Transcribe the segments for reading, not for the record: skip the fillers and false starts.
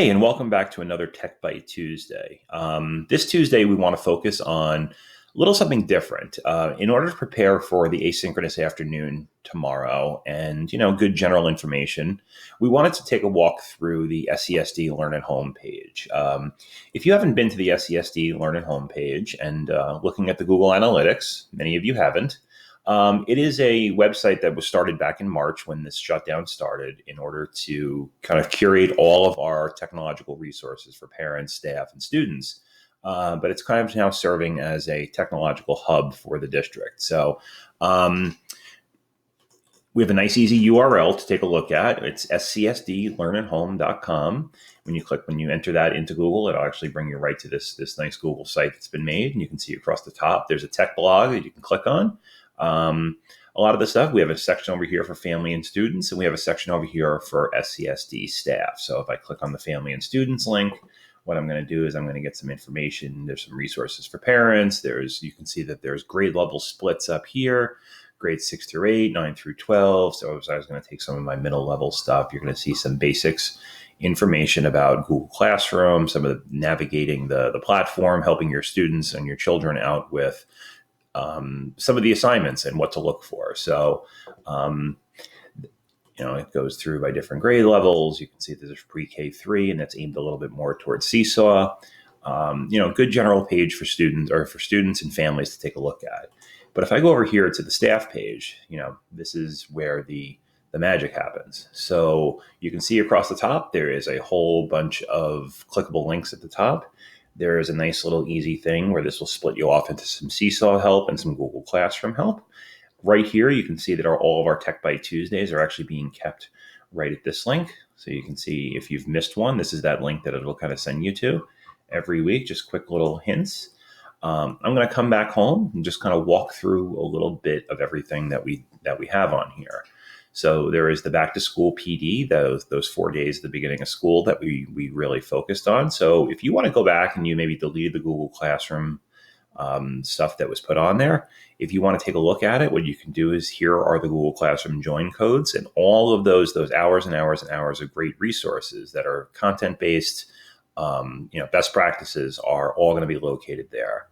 Hey, and welcome back to another Tech Byte Tuesday. This Tuesday, we want to focus on a little something different. In order to prepare for the asynchronous afternoon tomorrow and, good general information, we wanted to take a walk through the SCSD Learn at Home page. If you haven't been to the SCSD Learn at Home page and looking at the Google Analytics, many of you haven't, it is a website that was started back in March when this shutdown started in order to kind of curate all of our technological resources for parents, staff, and students. But it's kind of now serving as a technological hub for the district. So we have a nice, easy URL to take a look at. It's scsdlearnathome.com. When you enter that into Google, it'll actually bring you right to this nice Google site that's been made. And you can see across the top, there's a tech blog that you can click on. A lot of the stuff, we have a section over here for family and students, and we have a section over here for SCSD staff. So if I click on the family and students link, what I'm going to do is I'm going to get some information. There's some resources for parents. You can see that there's grade level splits up here, grades 6 through 8, 9 through 12. So I was going to take some of my middle level stuff. You're going to see some basics information about Google Classroom, some of the navigating the platform, helping your students and your children out with some of the assignments and what to look for. So, it goes through by different grade levels. You can see there's pre-K 3, and that's aimed a little bit more towards Seesaw. Good general page for students and families to take a look at. But if I go over here to the staff page, this is where the magic happens. So you can see across the top, there is a whole bunch of clickable links at the top. There is a nice little easy thing where this will split you off into some Seesaw help and some Google Classroom help. Right here, you can see that all of our Tech Byte Tuesdays are actually being kept right at this link. So you can see if you've missed one, this is that link that it'll kind of send you to every week, just quick little hints. I'm going to come back home and just kind of walk through a little bit of everything that we have on here. So there is the back to school PD, those 4 days at the beginning of school that we really focused on. So if you want to go back and you maybe deleted the Google Classroom stuff that was put on there, if you want to take a look at it, what you can do is here are the Google Classroom join codes, and all of those hours and hours and hours of great resources that are content-based, best practices are all going to be located there.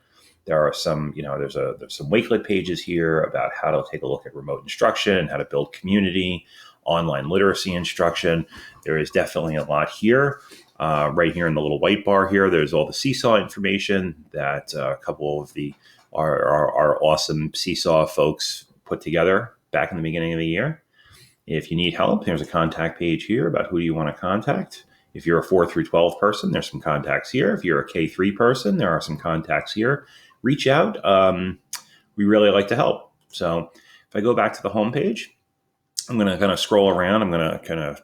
There are some, there's some Wakelet pages here about how to take a look at remote instruction, how to build community, online literacy instruction. There is definitely a lot here. Right here in the little white bar here, there's all the Seesaw information that a couple of our awesome Seesaw folks put together back in the beginning of the year. If you need help, there's a contact page here about who do you want to contact. If you're a 4 through 12 person, there's some contacts here. If you're a K3 person, there are some contacts here. Reach out. We really like to help. So if I go back to the home page, I'm going to kind of scroll around. I'm going to kind of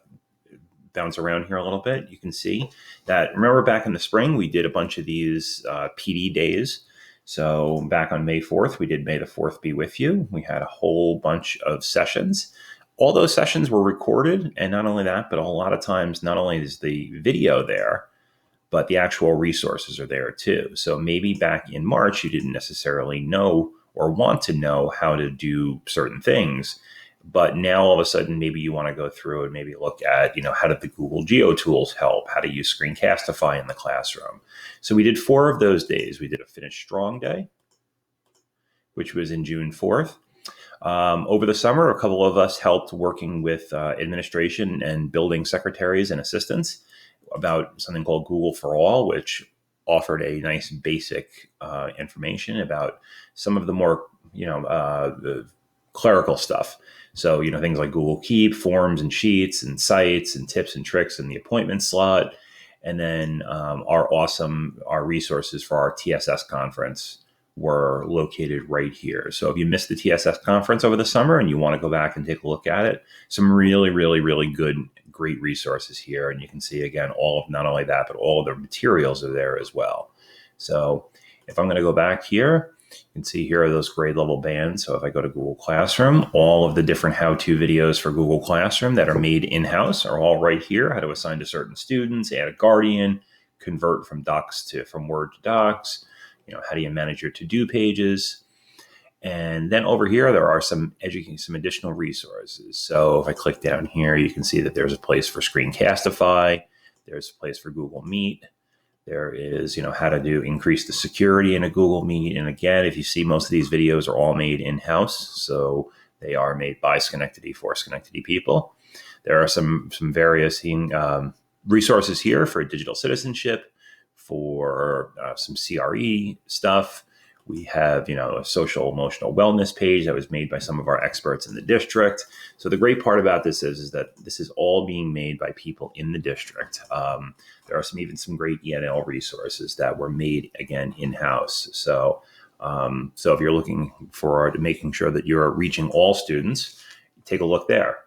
bounce around here a little bit. You can see that, remember back in the spring, we did a bunch of these PD days. So back on May 4th, we did May the 4th Be With You. We had a whole bunch of sessions. All those sessions were recorded. And not only that, but a lot of times, not only is the video there, but the actual resources are there too. So maybe back in March, you didn't necessarily know or want to know how to do certain things. But now all of a sudden, maybe you want to go through and maybe look at, how did the Google Geo tools help? How to use Screencastify in the classroom? So we did 4 of those days. We did a Finish Strong Day, which was in June 4th. Over the summer, a couple of us helped working with administration and building secretaries and assistants about something called Google for All, which offered a nice basic information about some of the more, the clerical stuff. So, things like Google Keep, forms and sheets and sites and tips and tricks in the appointment slot. And then our resources for our TSS conference were located right here. So if you missed the TSS conference over the summer and you want to go back and take a look at it, some really, really, really great resources here. And you can see, again, not only that, but all of the materials are there as well. So if I'm going to go back here, you can see here are those grade level bands. So if I go to Google Classroom, all of the different how-to videos for Google Classroom that are made in-house are all right here. How to assign to certain students, add a guardian, convert from Word to Docs, how do you manage your to-do pages? And then over here, there are some additional resources. So if I click down here, you can see that there's a place for Screencastify. There's a place for Google Meet. There is, how to increase the security in a Google Meet. And again, if you see, most of these videos are all made in-house. So they are made by Schenectady for Schenectady people. There are some various resources here for digital citizenship, for some CRE stuff. We have, a social emotional wellness page that was made by some of our experts in the district. So the great part about this is that this is all being made by people in the district. There are some great ENL resources that were made, again, in-house. So if you're looking for making sure that you're reaching all students, take a look there.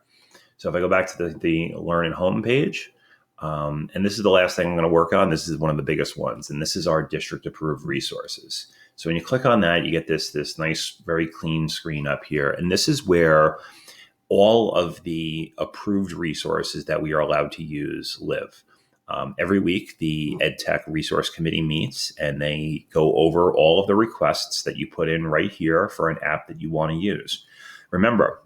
So if I go back to the Learn at Home page, and this is the last thing I'm going to work on. This is one of the biggest ones, and this is our district approved resources. So when you click on that, you get this nice, very clean screen up here. And this is where all of the approved resources that we are allowed to use live. Every week, the EdTech Resource Committee meets, and they go over all of the requests that you put in right here for an app that you want to use. Remember,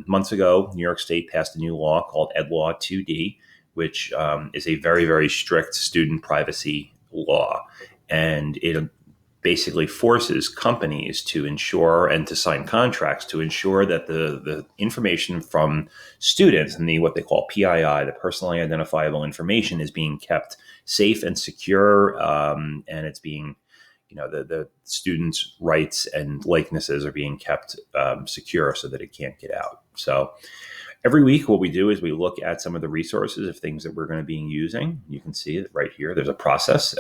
months ago, New York State passed a new law called Ed Law 2D, which is a very, very strict student privacy law. And it basically forces companies to ensure and to sign contracts to ensure that the information from students and what they call PII, the personally identifiable information, is being kept safe and secure, and it's being, the students' rights and likenesses are being kept secure so that it can't get out. So every week, what we do is we look at some of the resources of things that we're going to be using. You can see it right here. There's a process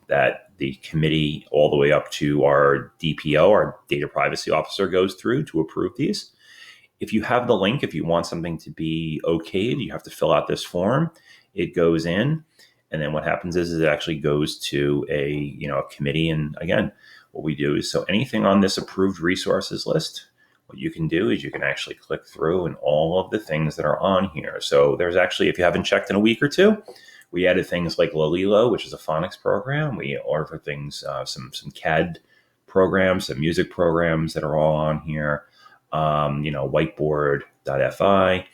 that the committee all the way up to our DPO, our data privacy officer, goes through to approve these. If you have the link, if you want something to be okayed, you have to fill out this form. It goes in, and then what happens is it actually goes to a committee. And again, what we do is, so anything on this approved resources list, what you can do is you can actually click through and all of the things that are on here. So there's actually, if you haven't checked in a week or two, we added things like Lalilo, which is a phonics program. We offer things, some CAD programs, some music programs that are all on here. Whiteboard.fi.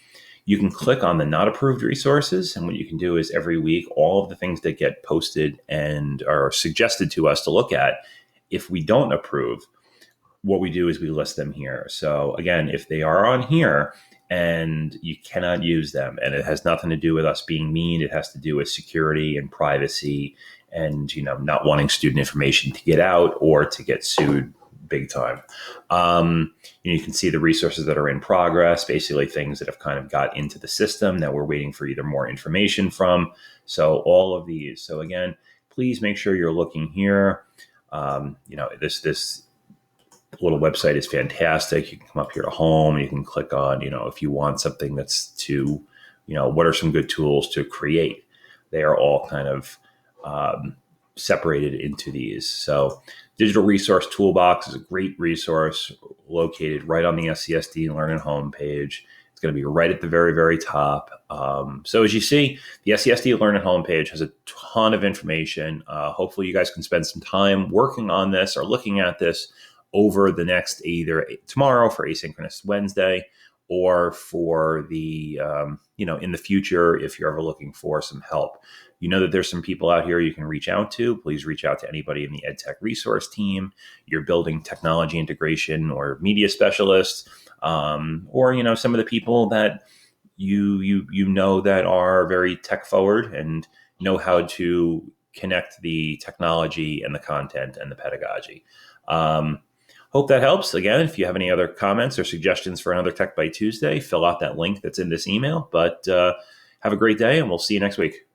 You can click on the not approved resources, and what you can do is every week, all of the things that get posted and are suggested to us to look at, if we don't approve, what we do is we list them here. So again, if they are on here and you cannot use them, and it has nothing to do with us being mean, it has to do with security and privacy and, not wanting student information to get out or to get sued big time. You can see the resources that are in progress, basically things that have kind of got into the system that we're waiting for either more information from. So all of these. So again, please make sure you're looking here. This little website is fantastic. You can come up here to home and you can click on, if you want something that's to, what are some good tools to create? They are all kind of separated into these. So Digital Resource Toolbox is a great resource located right on the SCSDLearnAtHome page. It's going to be right at the very, very top. So as you see, the SCSDLearnAtHome page has a ton of information. Hopefully you guys can spend some time working on this or looking at this over the next, either tomorrow for Asynchronous Wednesday, or for the, in the future, if you're ever looking for some help. That there's some people out here you can reach out to. Please reach out to anybody in the EdTech resource team. You're building technology integration or media specialists, or, some of the people that you that are very tech forward and know how to connect the technology and the content and the pedagogy. Hope that helps. Again, if you have any other comments or suggestions for another Tech Byte Tuesday, fill out that link that's in this email. But have a great day, and we'll see you next week.